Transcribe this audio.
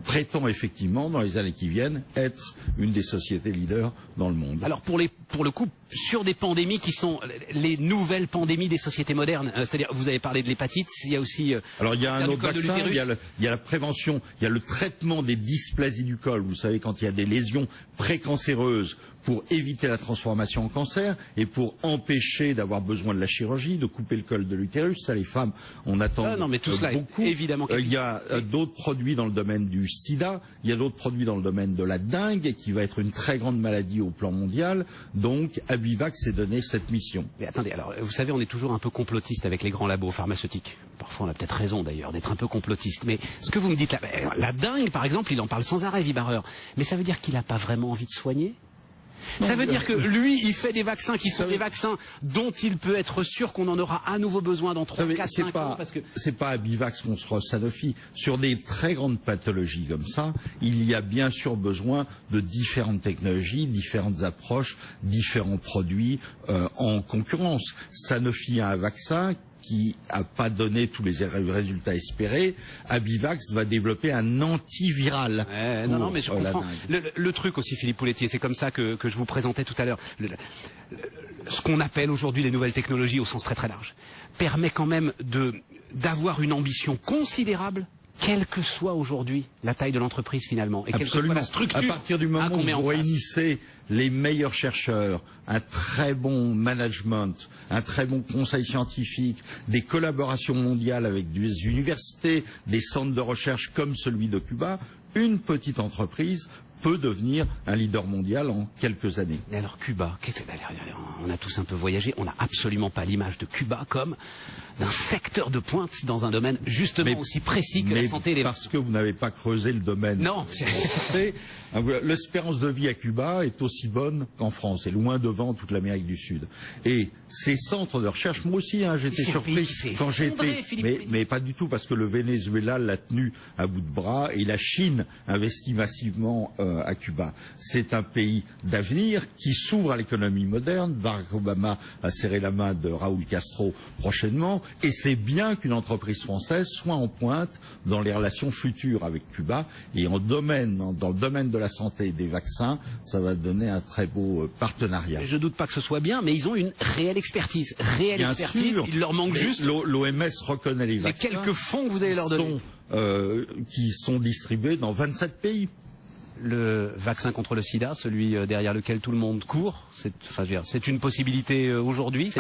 prétend effectivement, dans les années qui viennent, être une des sociétés leaders dans le monde. Alors pour le coup, sur des pandémies qui sont les nouvelles pandémies des sociétés modernes, c'est-à-dire vous avez parlé de l'hépatite, il y a aussi alors il y a un autre vaccin, il y a la prévention, il y a le traitement des dysplasies du col. Vous savez, quand il y a des lésions précancéreuses, pour éviter la transformation en cancer et pour empêcher d'avoir besoin de la chirurgie, de couper le col de l'utérus. Ça, les femmes, on attend non, mais tout cela beaucoup. Est évidemment. Il y a d'autres produits dans le domaine du sida, il y a d'autres produits dans le domaine de la dengue, qui va être une très grande maladie au plan mondial. Donc, Abivax s'est donné cette mission. Mais attendez, alors, vous savez, on est toujours un peu complotiste avec les grands labos pharmaceutiques. Parfois, on a peut-être raison d'ailleurs d'être un peu complotiste. Mais ce que vous me dites là, la dengue, par exemple, il en parle sans arrêt, Vibareur. Mais ça veut dire qu'il n'a pas vraiment envie de soigner? Ça veut dire que lui, il fait des vaccins qui sont des vaccins dont il peut être sûr qu'on en aura à nouveau besoin dans 3, 4, 5 ans. Parce que c'est pas Abivax contre Sanofi. Sur des très grandes pathologies comme ça, il y a bien sûr besoin de différentes technologies, différentes approches, différents produits en concurrence. Sanofi a un vaccin qui n'a pas donné tous les résultats espérés. Abivax va développer un antiviral. Non, mais je comprends. Le truc aussi, Philippe Pouletier, c'est comme ça que je vous présentais tout à l'heure. Ce qu'on appelle aujourd'hui les nouvelles technologies au sens très très large permet quand même d'avoir une ambition considérable, quelle que soit aujourd'hui la taille de l'entreprise finalement, et quelle que soit la structure. À partir du moment où vous réunissez les meilleurs chercheurs, un très bon management, un très bon conseil scientifique, des collaborations mondiales avec des universités, des centres de recherche comme celui de Cuba, une petite entreprise peut devenir un leader mondial en quelques années. Mais alors Cuba, on a tous un peu voyagé, on n'a absolument pas l'image de Cuba comme d'un secteur de pointe dans un domaine justement aussi précis que la santé et les... Parce que vous n'avez pas creusé le domaine. Non. L'espérance de vie à Cuba est aussi bonne qu'en France, et loin devant toute l'Amérique du Sud. Et ces centres de recherche, moi aussi, j'étais surpris quand j'étais, mais pas du tout, parce que le Venezuela l'a tenu à bout de bras, et la Chine investit massivement à Cuba. C'est un pays d'avenir qui s'ouvre à l'économie moderne. Barack Obama a serré la main de Raúl Castro prochainement, et c'est bien qu'une entreprise française soit en pointe dans les relations futures avec Cuba, et dans le domaine de la santé et des vaccins, ça va donner un très beau partenariat. Je doute pas que ce soit bien, mais ils ont une réelle expertise. Il leur manque juste... L'OMS reconnaît les vaccins. Et quelques fonds que vous allez leur donner qui sont distribués dans 27 pays. Le vaccin contre le sida, celui derrière lequel tout le monde court, c'est une possibilité aujourd'hui.